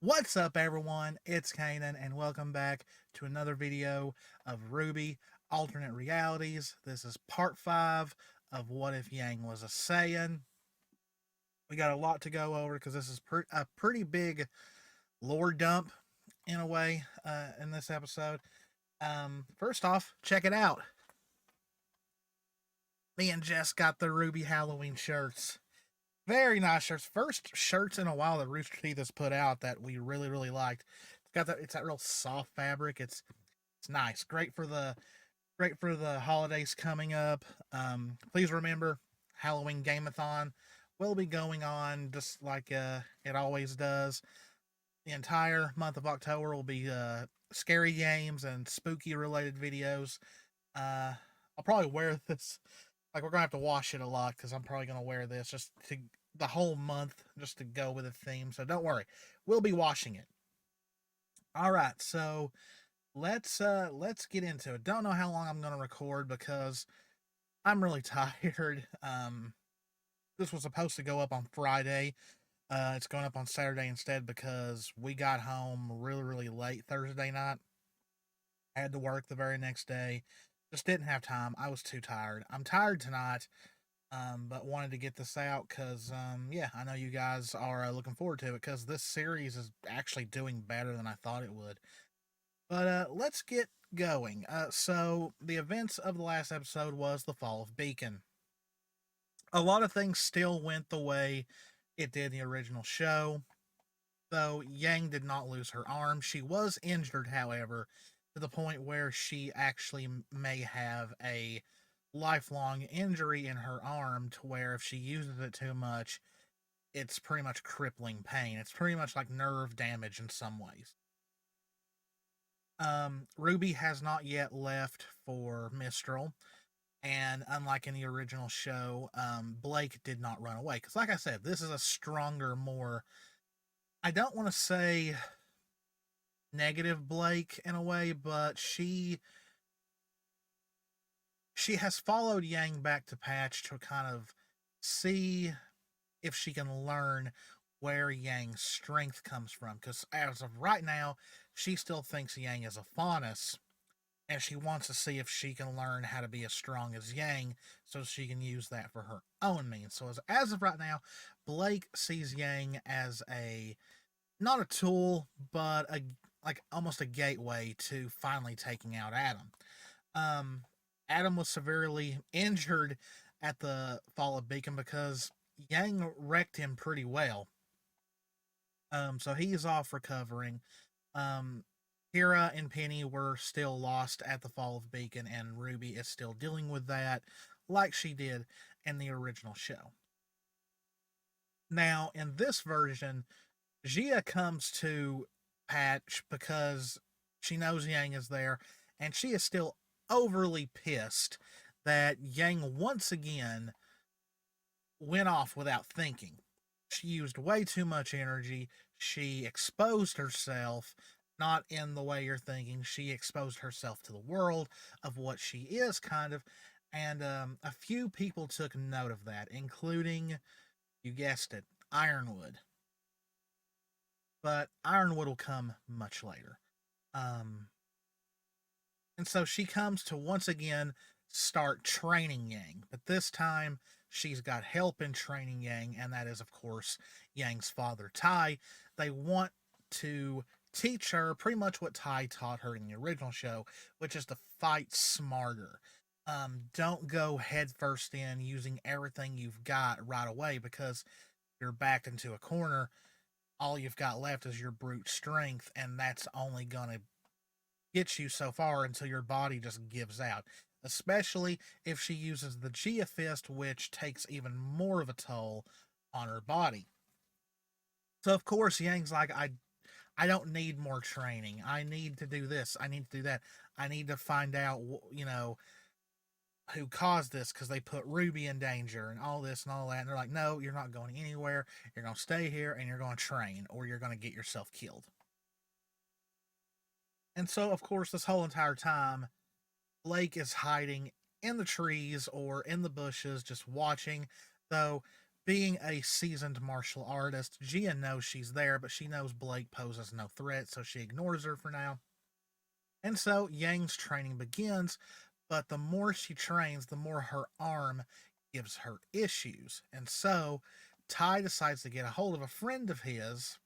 What's up, everyone? It's Cannan, and welcome back to another video of RWBY Alternate Realities. This is part 5 of What If Yang Was a Saiyan. We got a lot to go over because this is a pretty big lore dump, in a way, in this episode. First off, check it out. Me and Jess got the RWBY Halloween shirts. Very nice shirts. First shirts in a while that Rooster Teeth has put out that we really liked. It's that real soft fabric. It's nice. Great for the holidays coming up. Please remember, Halloween Gameathon will be going on just like it always does. The entire month of October will be scary games and spooky related videos. I'll probably wear this. Like, we're gonna have to wash it a lot because I'm probably gonna wear this just to the whole month just to go with the theme. So don't worry, we'll be washing it. All right, so let's get into it. Don't know how long I'm gonna record because I'm really tired. This was supposed to go up on Friday. It's going up on Saturday instead because we got home really late Thursday night. I had to work the very next day. Just didn't have time. I was too tired. I'm tired tonight, but wanted to get this out because, yeah, I know you guys are looking forward to it because this series is actually doing better than I thought it would. But let's get going. So the events of the last episode was the fall of Beacon. A lot of things still went the way it did in the original show, though Yang did not lose her arm. She was injured, however, to the point where she actually may have a lifelong injury in her arm to where if she uses it too much, it's pretty much crippling pain. It's pretty much like nerve damage in some ways. RWBY has not yet left for Mistral, and unlike in the original show, Blake did not run away. Because, like I said, this is a stronger, more, I don't want to say negative Blake in a way, but she has followed Yang back to Patch to kind of see if she can learn where Yang's strength comes from. Because as of right now, she still thinks Yang is a Faunus, and she wants to see if she can learn how to be as strong as Yang so she can use that for her own means. So as of right now, Blake sees Yang as not a tool, but like almost a gateway to finally taking out Adam. Adam was severely injured at the fall of Beacon because Yang wrecked him pretty well. So he's off recovering. Kira and Penny were still lost at the fall of Beacon, and RWBY is still dealing with that like she did in the original show. Now, in this version, Gia comes to Patch because she knows Yang is there, and she is still overly pissed that Yang once again went off without thinking. She used way too much energy. She exposed herself, not in the way you're thinking. She exposed herself to the world of what she is, kind of. And a few people took note of that, including, you guessed it, Ironwood. But Ironwood will come much later. And so she comes to once again start training Yang. But this time, she's got help in training Yang, and that is, of course, Yang's father, Tai. They want to teach her pretty much what Tai taught her in the original show, which is to fight smarter. Don't go headfirst in using everything you've got right away because you're backed into a corner. All you've got left is your brute strength, and that's only going to get you so far until your body just gives out. Especially if she uses the Gia Fist, which takes even more of a toll on her body. So, of course, Yang's like, I don't need more training. I need to do this. I need to do that. I need to find out, who caused this because they put RWBY in danger and all this and all that. And they're like, no, you're not going anywhere. You're going to stay here and you're going to train or you're going to get yourself killed. And so, of course, this whole entire time, Blake is hiding in the trees or in the bushes, just watching, though Being a seasoned martial artist, Gia knows she's there, but she knows Blake poses no threat, so she ignores her for now. And so Yang's training begins, but the more she trains, the more her arm gives her issues. And so Ty decides to get a hold of a friend of his,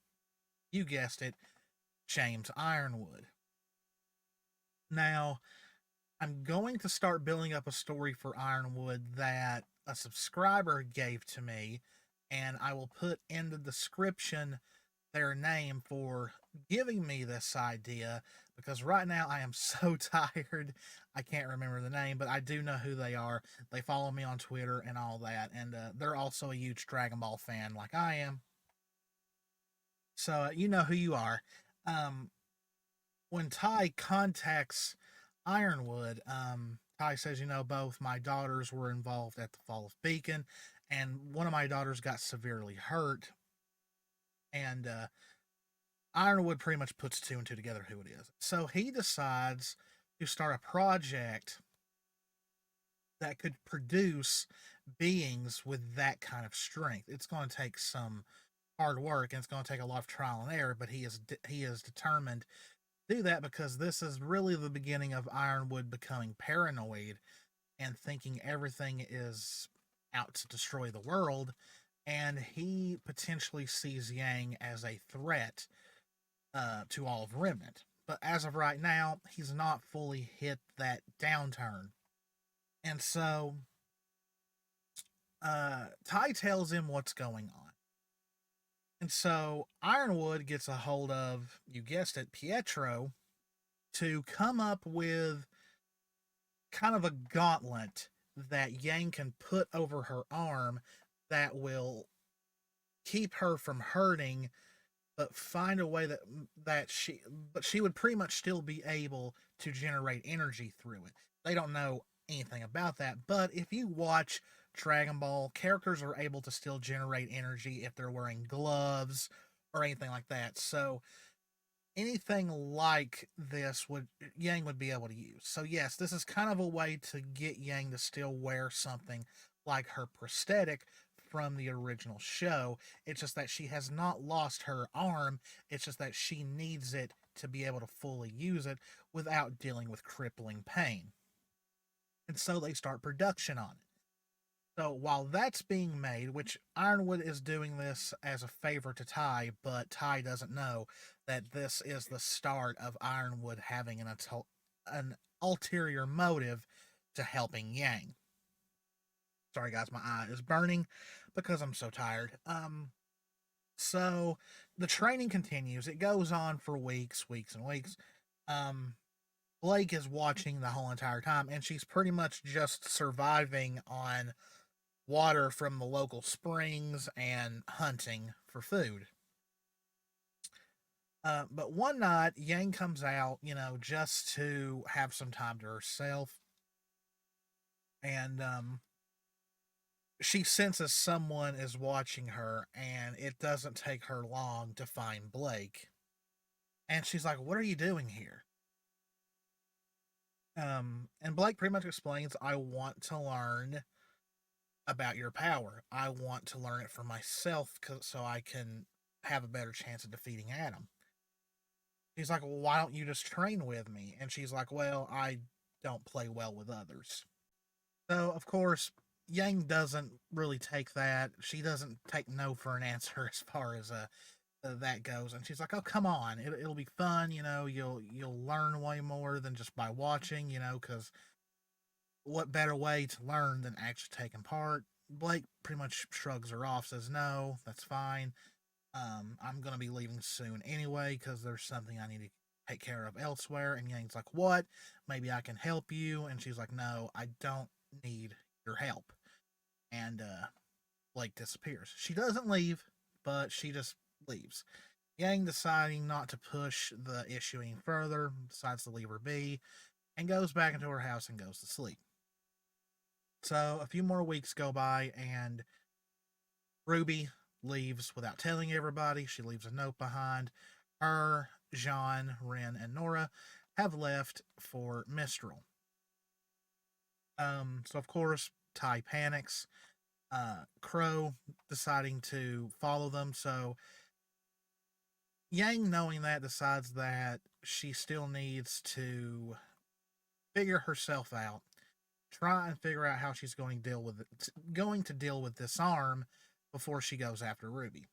you guessed it, James Ironwood. Now, I'm going to start building up a story for Ironwood that a subscriber gave to me, and I will put in the description their name for giving me this idea, because right now I am so tired I can't remember the name, but I do know who they are. They follow me on Twitter and all that, and they're also a huge Dragon Ball fan like I am. So you know who you are. Um, when Ty contacts Ironwood, Ty says, both my daughters were involved at the fall of Beacon, and one of my daughters got severely hurt. And Ironwood pretty much puts two and two together who it is. So he decides to start a project that could produce beings with that kind of strength. It's going to take some hard work and it's going to take a lot of trial and error, but he is determined to do that because this is really the beginning of Ironwood becoming paranoid and thinking everything is out to destroy the world, and he potentially sees Yang as a threat to all of Remnant. But as of right now, he's not fully hit that downturn. And so Ty tells him what's going on. And so Ironwood gets a hold of, you guessed it, Pietro, to come up with kind of a gauntlet that Yang can put over her arm that will keep her from hurting, but find a way that she would pretty much still be able to generate energy through it. They don't know anything about that, but if you watch Dragon Ball, characters are able to still generate energy if they're wearing gloves or anything like that. So anything like this Yang would be able to use. So yes, this is kind of a way to get Yang to still wear something like her prosthetic from the original show. It's just that she has not lost her arm. It's just that she needs it to be able to fully use it without dealing with crippling pain. And so they start production on it. So while that's being made, which Ironwood is doing this as a favor to Ty, but Ty doesn't know that this is the start of Ironwood having an ulterior motive to helping Yang. Sorry guys, my eye is burning because I'm so tired. So the training continues. It goes on for weeks and weeks. Blake is watching the whole entire time, and she's pretty much just surviving on water from the local springs and hunting for food. But one night, Yang comes out, just to have some time to herself. And she senses someone is watching her, and it doesn't take her long to find Blake. And she's like, "What are you doing here?" And Blake pretty much explains, "I want to learn about your power. I want to learn it for myself so I can have a better chance of defeating Adam." He's like, "Well, why don't you just train with me?" And she's like, "Well, I don't play well with others." So, of course, Yang doesn't really take that. She doesn't take no for an answer as far as that goes. And she's like, "Oh, come on. It'll be fun. You'll learn way more than just by watching, because what better way to learn than actually taking part?" Blake pretty much shrugs her off, says, "No, that's fine. I'm going to be leaving soon anyway because there's something I need to take care of elsewhere." And Yang's like, "What? Maybe I can help you." And she's like, "No, I don't need your help." And Blake disappears. She doesn't leave, but she just leaves. Yang, deciding not to push the issue any further, decides to leave her be and goes back into her house and goes to sleep. So a few more weeks go by, and Ruby leaves without telling everybody. She leaves a note behind. Her, Jean, Ren, and Nora have left for Mistral. So of course, Ty panics. Crow deciding to follow them. So Yang, knowing that, decides that she still needs to figure herself out, try and figure out how she's going to deal with this arm before she goes after Ruby.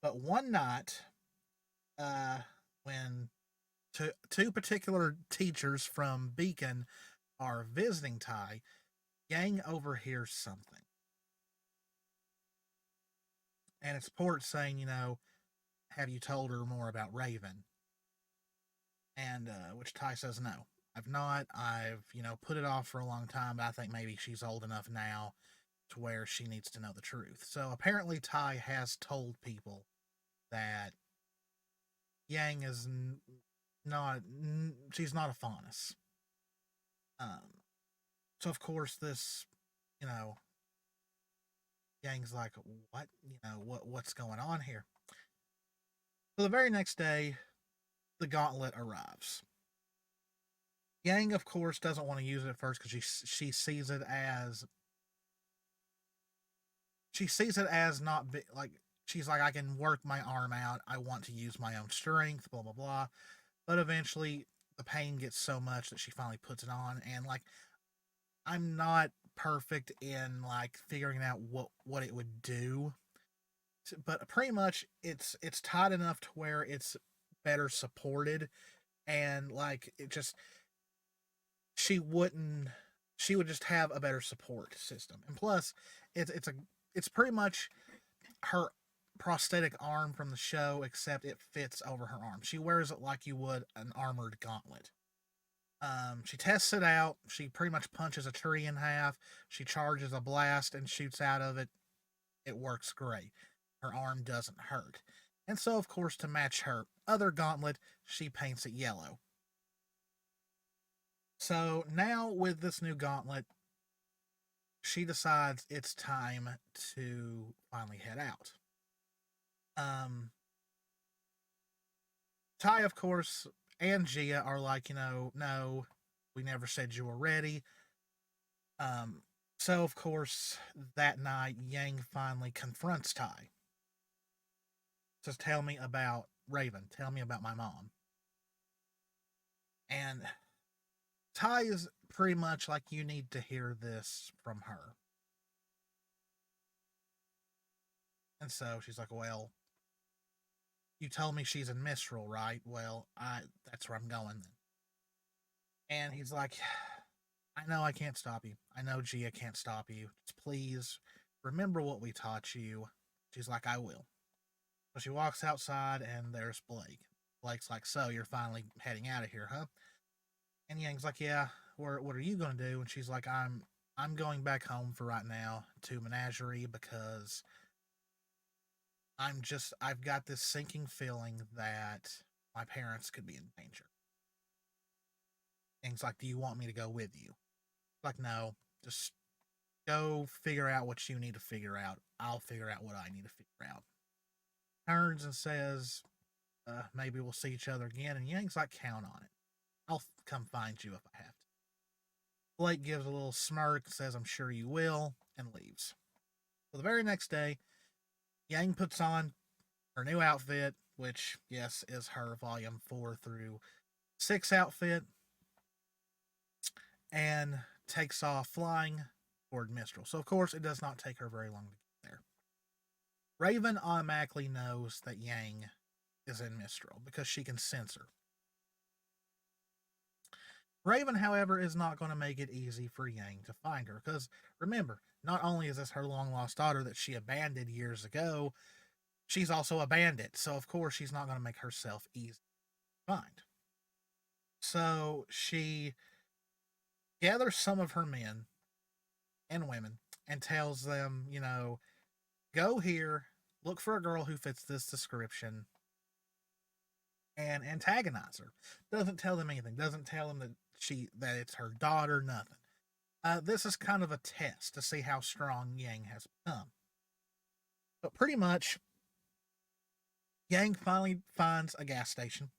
But one night, when two particular teachers from Beacon are visiting Tai, Yang overhears something. And it's Port saying, have you told her more about Raven? And which Tai says, no, I've not. I've, put it off for a long time, but I think maybe she's old enough now to where she needs to know the truth. So apparently Tai has told people that Yang is not, she's not a Faunus. So of course this, Yang's like, what? What's going on here? So the very next day, the gauntlet arrives. Yang, of course, doesn't want to use it at first because she sees it as not like, she's like, I can work my arm out. I want to use my own strength, blah blah blah. But eventually, the pain gets so much that she finally puts it on, and like, I'm not perfect in like figuring out what it would do, but pretty much it's tight enough to where it's better supported, and like it just she would just have a better support system, and plus it's pretty much her prosthetic arm from the show, except it fits over her arm. She wears it like you would an armored gauntlet. She tests it out. She pretty much punches a tree in half. She charges a blast and shoots out of it. It works great. Her arm doesn't hurt. And so, of course, to match her other gauntlet, she paints it yellow. So now with this new gauntlet, she decides it's time to finally head out. Tai, of course, and Gia are like, no, we never said you were ready. So of course, that night, Yang finally confronts Tai. Says, tell me about Raven. Tell me about my mom. And Tai is pretty much like, you need to hear this from her. And so she's like, well, you told me she's in Mistral, right? Well, that's where I'm going then. And he's like, I know I can't stop you. I know Gia can't stop you. Just please remember what we taught you. She's like, I will. So she walks outside and there's Blake. Blake's like, so you're finally heading out of here, huh? And Yang's like, yeah, what are you going to do? And she's like, I'm going back home for right now to Menagerie because I've got this sinking feeling that my parents could be in danger. And he's like, do you want me to go with you? Like, no, just go figure out what you need to figure out. I'll figure out what I need to figure out. Turns and says, maybe we'll see each other again. And Yang's like, count on it. I'll come find you if I have to. Blake gives a little smirk, says, I'm sure you will, and leaves. So the very next day, Yang puts on her new outfit, which, yes, is her volume 4 through 6 outfit, and takes off flying toward Mistral. So, of course, it does not take her very long to get there. Raven automatically knows that Yang is in Mistral because she can sense her. Raven, however, is not going to make it easy for Yang to find her because, remember, not only is this her long-lost daughter that she abandoned years ago, she's also a bandit, so of course she's not going to make herself easy to find. So she gathers some of her men and women and tells them, go here, look for a girl who fits this description, and antagonize her. Doesn't tell them anything. Doesn't tell them that it's her daughter. Nothing. This is kind of a test to see how strong Yang has become. But pretty much, Yang finally finds a gas station,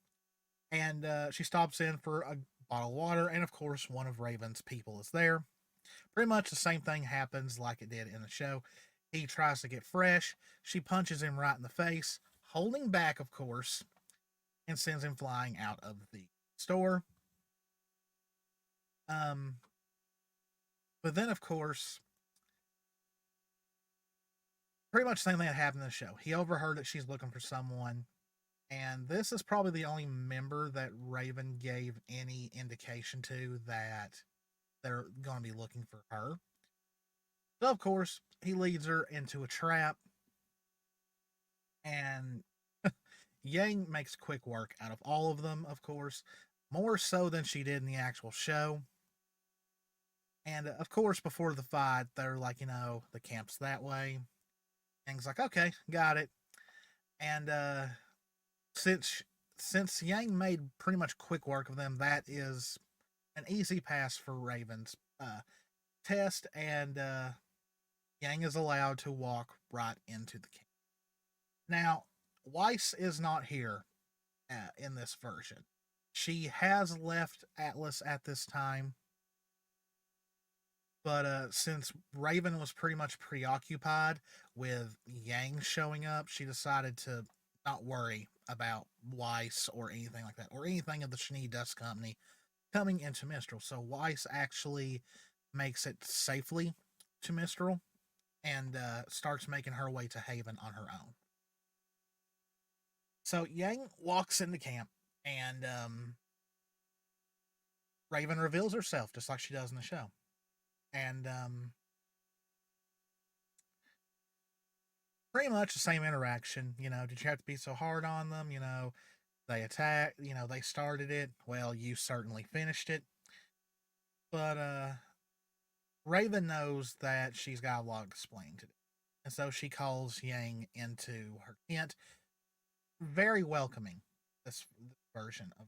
and she stops in for a bottle of water, and of course, one of Raven's people is there. Pretty much the same thing happens like it did in the show. He tries to get fresh. She punches him right in the face, holding back, of course, and sends him flying out of the store. Um, but then, of course, pretty much the same thing that happened in the show. He overheard that she's looking for someone, and this is probably the only member that Raven gave any indication to that they're going to be looking for her. So, of course, he leads her into a trap, and Yang makes quick work out of all of them, of course, more so than she did in the actual show. And of course, before the fight, they're like, the camp's that way. Yang's like, okay, got it. And since Yang made pretty much quick work of them, that is an easy pass for Raven's test, and Yang is allowed to walk right into the camp. Now, Weiss is not here in this version. She has left Atlas at this time, but since Raven was pretty much preoccupied with Yang showing up, she decided to not worry about Weiss or anything like that, or anything of the Schnee Dust Company coming into Mistral. So Weiss actually makes it safely to Mistral and starts making her way to Haven on her own. So Yang walks into camp, and Raven reveals herself just like she does in the show. And pretty much the same interaction. Did you have to be so hard on them? They attacked, they started it. Well, you certainly finished it. But Raven knows that she's got a lot of explaining to do. And so she calls Yang into her tent. Very welcoming, this version of.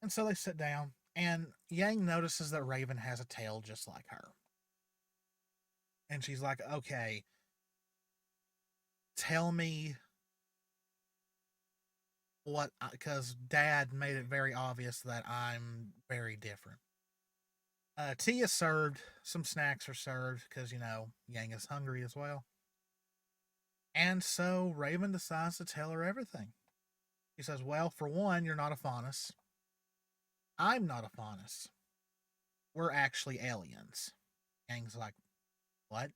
And so they sit down, and Yang notices that Raven has a tail just like her. And she's like, okay, tell me what, because Dad made it very obvious that I'm very different. Tea is served, some snacks are served, because, Yang is hungry as well. And so Raven decides to tell her everything. He says, well, for one, you're not a Faunus. I'm not a Faunus. We're actually aliens. Yang's like, what?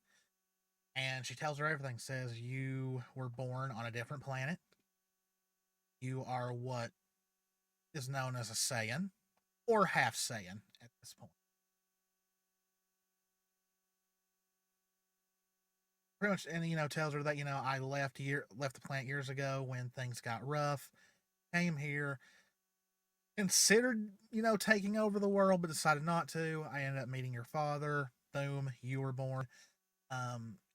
And she tells her everything. Says, you were born on a different planet. You are what is known as a Saiyan, or half Saiyan at this point. Pretty much, and tells her that I left the planet years ago when things got rough. Came here, considered taking over the world, but decided not to. I ended up meeting your father. Boom, you were born.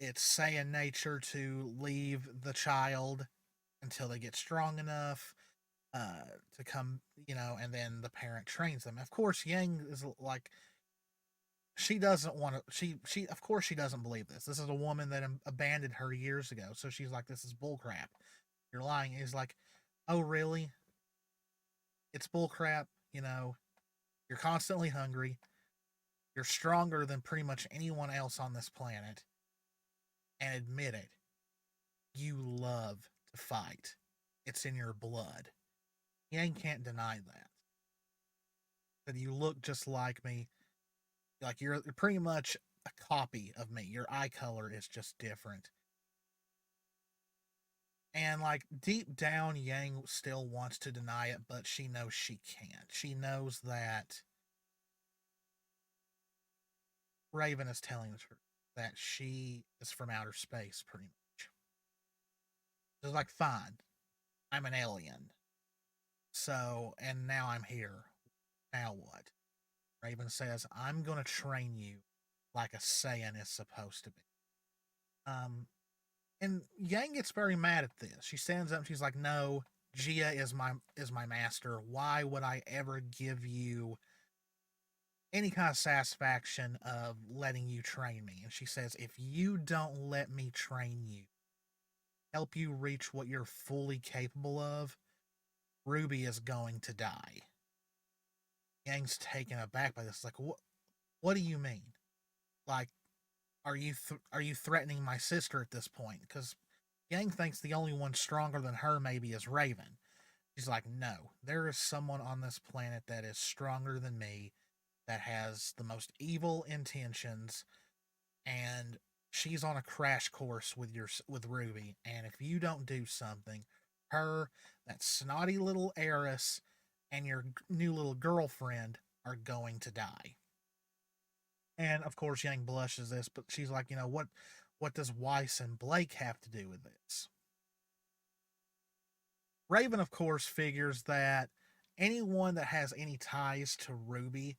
It's Saiyan nature to leave the child until they get strong enough to come, and then the parent trains them. Of course, Yang is like, she doesn't want to. She of course she doesn't believe this. This is a woman that abandoned her years ago. So she's like, this is bullcrap. You're lying. He's like, oh really? It's bullcrap. You're constantly hungry. You're stronger than pretty much anyone else on this planet. And admit it. You love to fight. It's in your blood. Yang can't deny that. That you look just like me. Like you're pretty much a copy of me. Your eye color is just different. And like deep down, Yang still wants to deny it, but she knows she can't. She knows that Raven is telling the truth, that she is from outer space, pretty much. It's like, fine, I'm an alien. So, and now I'm here. Now what? Raven says, I'm going to train you like a Saiyan is supposed to be. And Yang gets very mad at this. She stands up and she's like, no, Gia is my master. Why would I ever give you any kind of satisfaction of letting you train me? And she says, if you don't let me train you, help you reach what you're fully capable of, RWBY is going to die. Yang's taken aback by this. Like, what? What do you mean? Like, are you threatening my sister at this point? Because Yang thinks the only one stronger than her maybe is Raven. She's like, no, there is someone on this planet that is stronger than me, that has the most evil intentions, and she's on a crash course with Ruby. And if you don't do something, her, that snotty little heiress, and your new little girlfriend are going to die. And of course, Yang blushes this, but she's like, what does Weiss and Blake have to do with this? Raven, of course, figures that anyone that has any ties to Ruby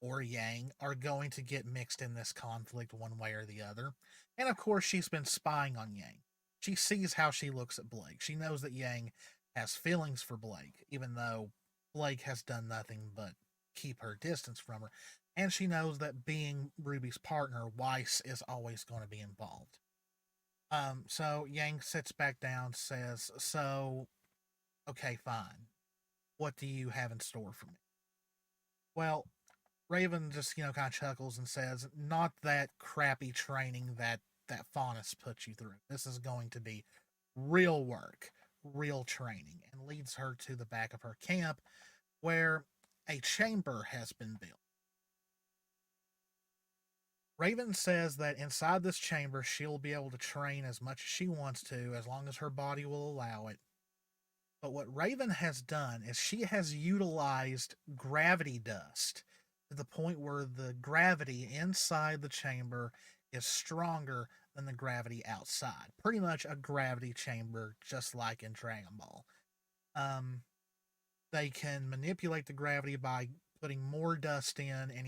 or Yang are going to get mixed in this conflict one way or the other. And of course, she's been spying on Yang. She sees how she looks at Blake. She knows that Yang has feelings for Blake, even though Blake has done nothing but keep her distance from her. And she knows that being Ruby's partner, Weiss is always going to be involved. So Yang sits back down, says, so, okay, fine. What do you have in store for me? Well, Raven just, kind of chuckles and says, not that crappy training that Faunus put you through. This is going to be real work, real training, and leads her to the back of her camp where a chamber has been built. Raven says that inside this chamber, she'll be able to train as much as she wants to, as long as her body will allow it. But what Raven has done is she has utilized gravity dust to the point where the gravity inside the chamber is stronger than the gravity outside. Pretty much a gravity chamber, just like in Dragon Ball. They can manipulate the gravity by putting more dust in, and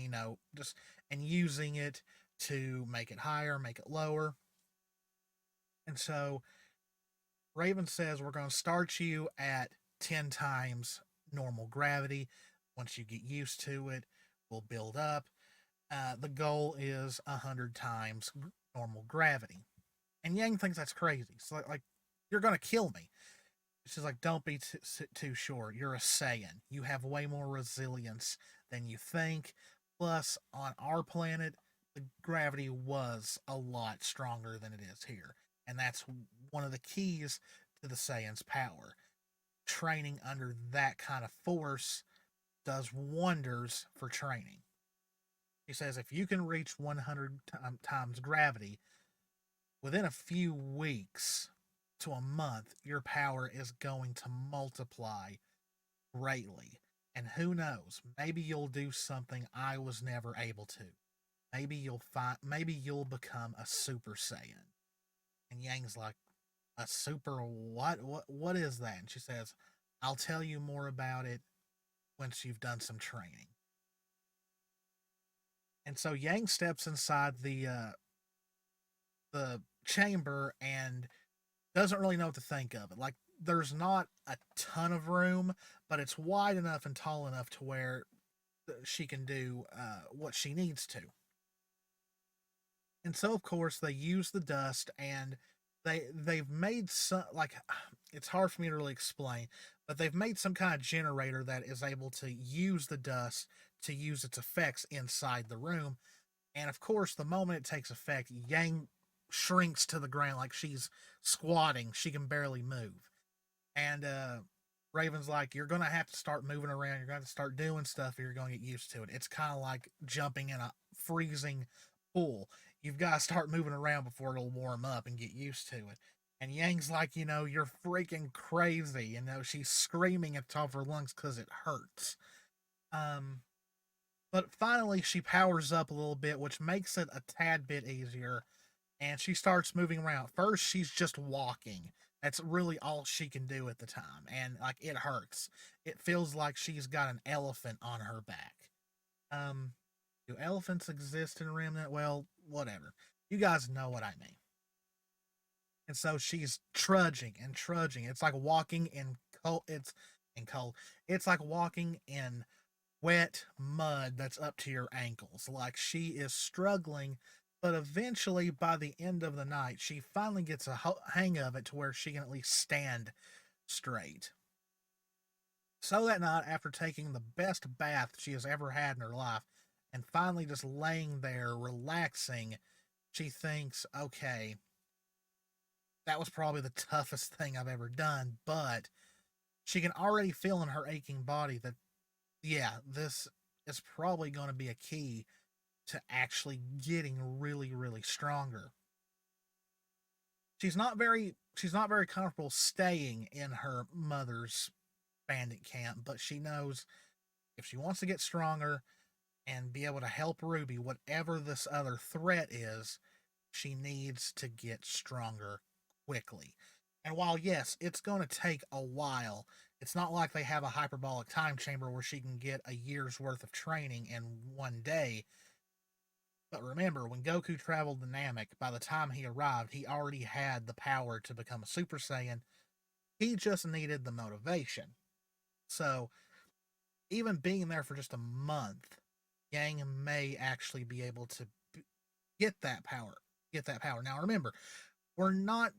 just and using it to make it higher, make it lower. And so Raven says, we're going to start you at 10 times normal gravity. Once you get used to it, we'll build up. The goal is 100 times normal gravity. And Yang thinks that's crazy. So, like you're going to kill me. She's like, don't be too sure. You're a Saiyan. You have way more resilience than you think. Plus, on our planet, the gravity was a lot stronger than it is here. And that's one of the keys to the Saiyan's power. Training under that kind of force does wonders for training. He says if you can reach 100 times gravity within a few weeks to a month, your power is going to multiply greatly. And who knows, maybe you'll do something I was never able to. Maybe you'll become a Super Saiyan. And Yang's like, a super what? What is that? And she says, I'll tell you more about it once you've done some training. And so Yang steps inside the chamber and doesn't really know what to think of it. Like, there's not a ton of room, but it's wide enough and tall enough to where she can do what she needs to. And so, of course, they use the dust, and they've made some, like, it's hard for me to really explain, but they've made some kind of generator that is able to use the dust to use its effects inside the room. And of course, the moment it takes effect, Yang shrinks to the ground like she's squatting. She can barely move. And Raven's like, you're going to have to start moving around. You're going to start doing stuff, or you're going to get used to it. It's kind of like jumping in a freezing pool. You've got to start moving around before it'll warm up and get used to it. And Yang's like, you're freaking crazy. She's screaming at the top of her lungs because it hurts. But finally, she powers up a little bit, which makes it a tad bit easier. And she starts moving around. First, she's just walking. That's really all she can do at the time. And, like, it hurts. It feels like she's got an elephant on her back. Do elephants exist in Remnant? Well, whatever. You guys know what I mean. And so she's trudging and trudging. It's like walking in cold. It's like walking in wet mud that's up to your ankles. Like, she is struggling, but eventually, by the end of the night, she finally gets a hang of it to where she can at least stand straight. So that night, after taking the best bath she has ever had in her life, And finally, just laying there, relaxing, she thinks, okay, that was probably the toughest thing I've ever done, but she can already feel in her aching body that, yeah, this is probably going to be a key to actually getting really, really stronger. She's not very comfortable staying in her mother's bandit camp, but she knows if she wants to get stronger and be able to help Ruby, whatever this other threat is, she needs to get stronger quickly. And while, yes, it's going to take a while, it's not like they have a hyperbolic time chamber where she can get a year's worth of training in one day. But remember, when Goku traveled the Namek, by the time he arrived, he already had the power to become a Super Saiyan. He just needed the motivation. So, even being there for just a month, Yang may actually be able to get that power. Get that power. Now, remember, we're not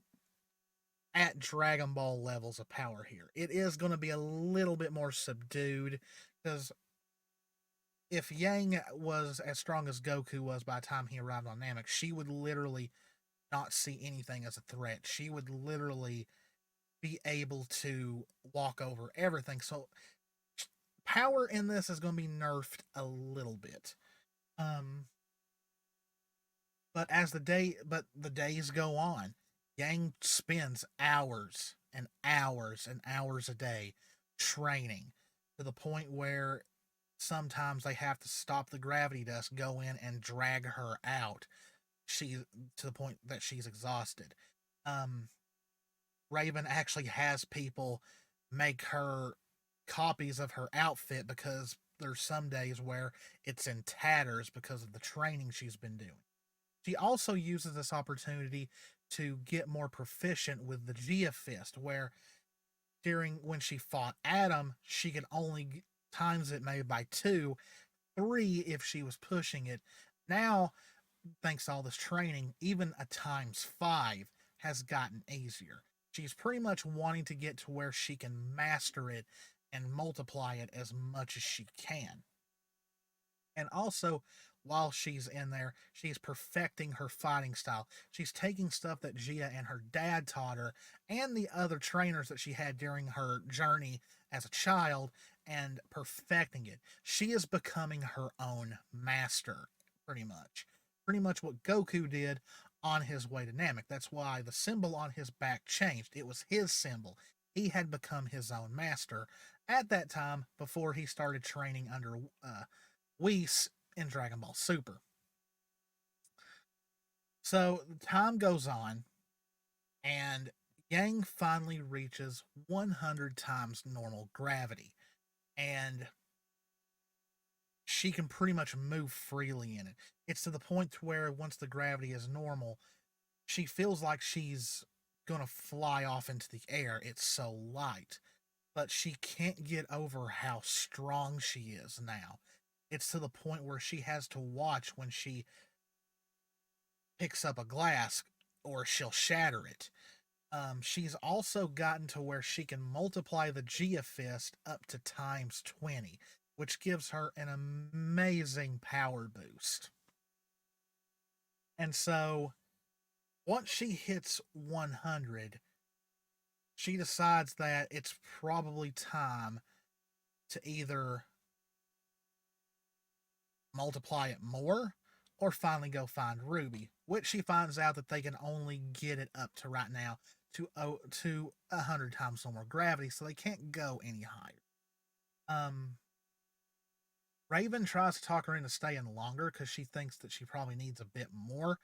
at Dragon Ball levels of power here. It is going to be a little bit more subdued because if Yang was as strong as Goku was by the time he arrived on Namek, she would literally not see anything as a threat. She would literally be able to walk over everything. So power in this is going to be nerfed a little bit. Um, but the days go on. Yang spends hours and hours and hours a day training to the point where sometimes they have to stop the gravity dust, go in and drag her out. She to the point that she's exhausted. Um, Raven actually has people make her copies of her outfit because there's some days where it's in tatters because of the training she's been doing. She also uses this opportunity to get more proficient with the Gia Fist, where during when she fought Adam, she could only times it maybe by 2, 3 if she was pushing it. Now, thanks to all this training, even a times 5 has gotten easier. She's pretty much wanting to get to where she can master it and multiply it as much as she can. And also, while she's in there, she's perfecting her fighting style. She's taking stuff that Gia and her dad taught her and the other trainers that she had during her journey as a child and perfecting it. She is becoming her own master, pretty much. Pretty much what Goku did on his way to Namek. That's why the symbol on his back changed. It was his symbol. He had become his own master at that time before he started training under Whis in Dragon Ball Super. So time goes on, and Yang finally reaches 100 times normal gravity, and she can pretty much move freely in it. It's to the point to where once the gravity is normal, she feels like she's gonna fly off into the air. It's so light. But she can't get over how strong she is now. It's to the point where she has to watch when she picks up a glass or she'll shatter it. She's also gotten to where she can multiply the Gia Fist up to times 20, which gives her an amazing power boost. And so, once she hits 100, she decides that it's probably time to either multiply it more or finally go find Ruby, which she finds out that they can only get it up to right now to 100 times more gravity, so they can't go any higher. Raven tries to talk her into staying longer because she thinks that she probably needs a bit more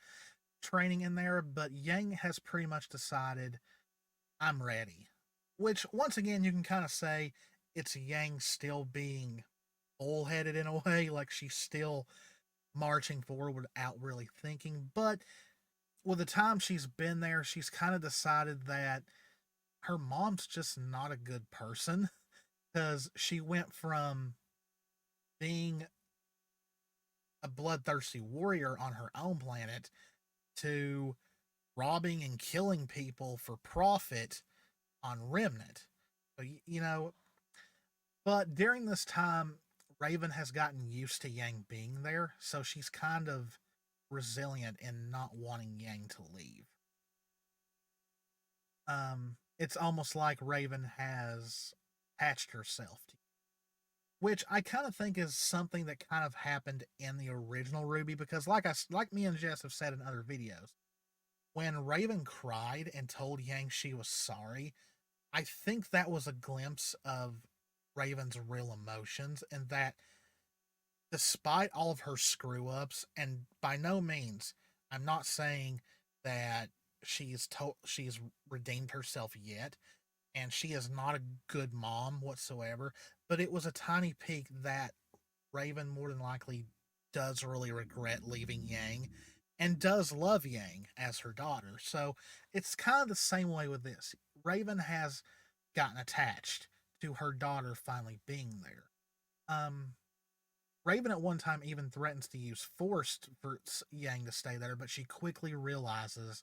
training in there, but Yang has pretty much decided, I'm ready. Which, once again, you can kind of say it's Yang still being bullheaded in a way, like she's still marching forward without really thinking. But with the time she's been there, she's kind of decided that her mom's just not a good person because she went from being a bloodthirsty warrior on her own planet to robbing and killing people for profit on Remnant. So, but during this time, Raven has gotten used to Yang being there, so she's kind of resilient in not wanting Yang to leave. It's almost like Raven has attached herself to, which I kind of think is something that kind of happened in the original RWBY, because like me and Jess have said in other videos, when Raven cried and told Yang she was sorry, I think that was a glimpse of Raven's real emotions, and that despite all of her screw ups, and by no means, I'm not saying that she's redeemed herself yet, and she is not a good mom whatsoever, but it was a tiny peek that Raven more than likely does really regret leaving Yang and does love Yang as her daughter. So it's kind of the same way with this. Raven has gotten attached to her daughter finally being there. Um, Raven at one time even threatens to use force for Yang to stay there, but she quickly realizes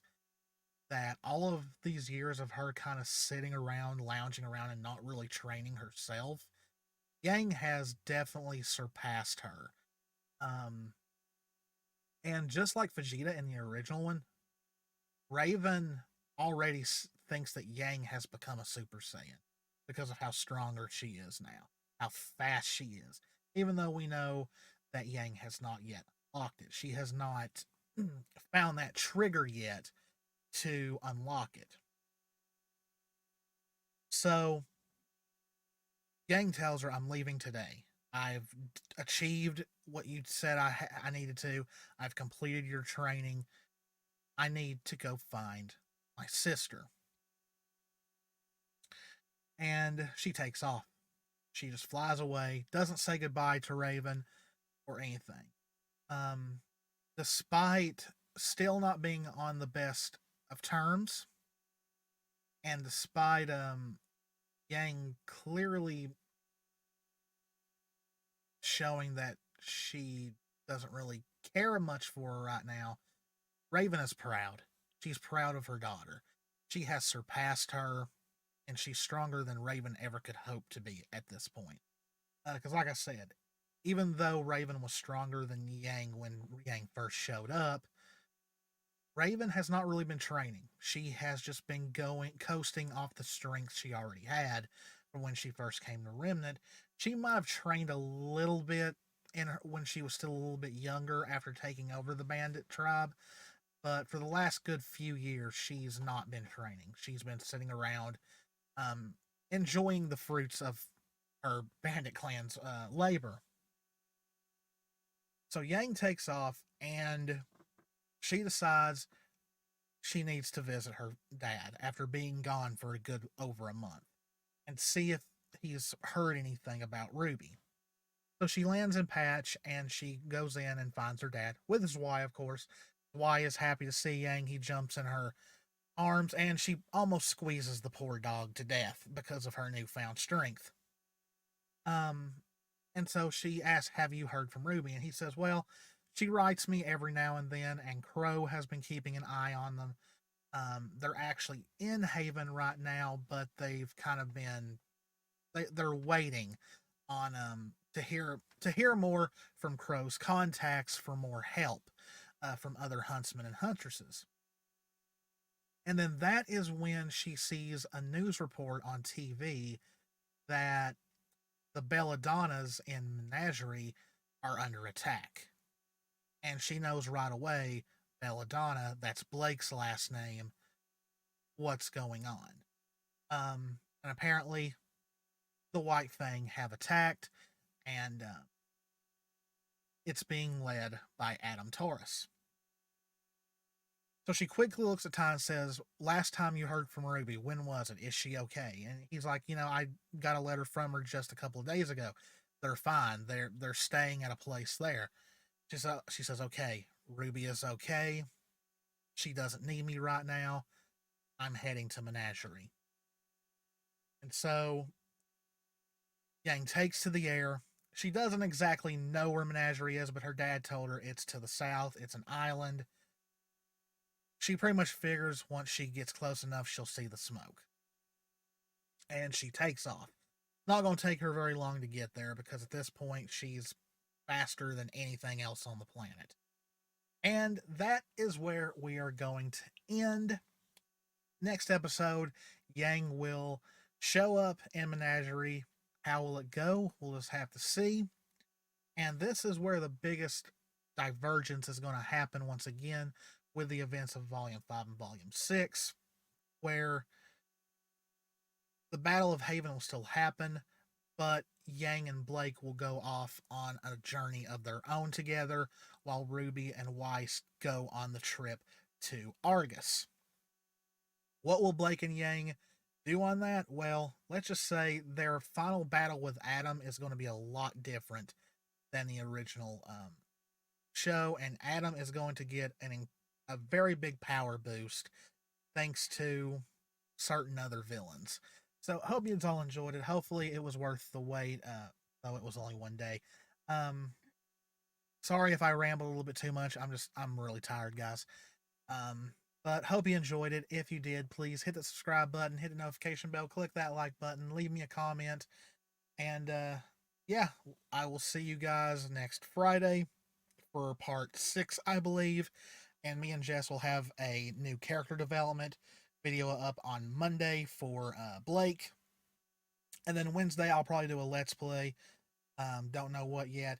that all of these years of her kind of sitting around, lounging around, and not really training herself, Yang has definitely surpassed her. Um, and just like Vegeta in the original one, Raven already thinks that Yang has become a Super Saiyan because of how stronger she is now, how fast she is. Even though we know that Yang has not yet unlocked it, she has not found that trigger yet to unlock it. So Yang tells her, "I'm leaving today. I've achieved what you said I needed to. I've completed your training. I need to go find my sister." And she takes off. She just flies away, doesn't say goodbye to Raven or anything. Um, Despite still not being on the best of terms, and despite Yang clearly showing that she doesn't really care much for her right now, Raven is proud. She's proud of her daughter. She has surpassed her, and she's stronger than Raven ever could hope to be at this point. Because, like I said, even though Raven was stronger than Yang when Yang first showed up, Raven has not really been training. She has just been coasting off the strength she already had from when she first came to Remnant. She might have trained a little bit when she was still a little bit younger after taking over the bandit tribe, but for the last good few years, she's not been training. She's been sitting around, um, enjoying the fruits of her bandit clan's labor. So Yang takes off, and she decides she needs to visit her dad after being gone for a good over a month and see if he's heard anything about Ruby. So she lands in Patch, and she goes in and finds her dad with his Y, of course. Y is happy to see Yang. He jumps in her arms, and she almost squeezes the poor dog to death because of her newfound strength. Um, and so she asks, "Have you heard from Ruby?" And he says, "Well, she writes me every now and then, and Crow has been keeping an eye on them. They're actually in Haven right now, but they've kind of been they're waiting on to hear more from Crow's contacts for more help from other huntsmen and huntresses." And then that is when she sees a news report on TV that the Belladonnas in Menagerie are under attack. And she knows right away, Belladonna, that's Blake's last name, what's going on. And apparently, the White Fang have attacked, and it's being led by Adam Taurus. So she quickly looks at Ty and says, "Last time you heard from Ruby, when was it? Is she okay?" And he's like, "I got a letter from her just a couple of days ago. They're fine. They're staying at a place there." She says, "Okay, Ruby is okay. She doesn't need me right now. I'm heading to Menagerie." And so Yang takes to the air. She doesn't exactly know where Menagerie is, but her dad told her it's to the south. It's an island. She pretty much figures once she gets close enough, she'll see the smoke. And she takes off. Not going to take her very long to get there because at this point she's faster than anything else on the planet. And that is where we are going to end. Next episode, Yang will show up in Menagerie. How will it go? We'll just have to see. And this is where the biggest divergence is going to happen once again with the events of Volume 5 and Volume 6, where the Battle of Haven will still happen, but Yang and Blake will go off on a journey of their own together, while Ruby and Weiss go on the trip to Argus. What will Blake and Yang do on that? Well, let's just say their final battle with Adam is going to be a lot different than the original show, and Adam is going to get a very big power boost thanks to certain other villains. So, hope you all enjoyed it. Hopefully, it was worth the wait, though it was only one day. Sorry if I ramble a little bit too much. I'm really tired, guys. But hope you enjoyed it. If you did, please hit the subscribe button, hit the notification bell, click that like button, leave me a comment. And yeah, I will see you guys next Friday for part 6, I believe. And me and Jess will have a new character development video up on Monday for Blake. And then Wednesday, I'll probably do a Let's Play. Don't know what yet.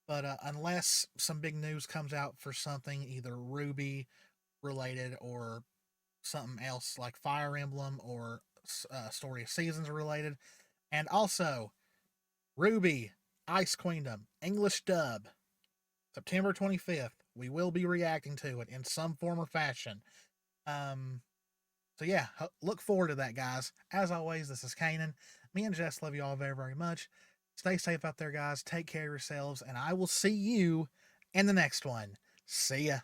But unless some big news comes out for something, either RWBY related or something else like Fire Emblem or Story of Seasons related. And also, RWBY Ice Queendom English dub, September 25th. We will be reacting to it in some form or fashion. So yeah, look forward to that, guys. As always, this is Canaan. Me and Jess love you all very, very much. Stay safe out there, guys. Take care of yourselves, and I will see you in the next one. See ya.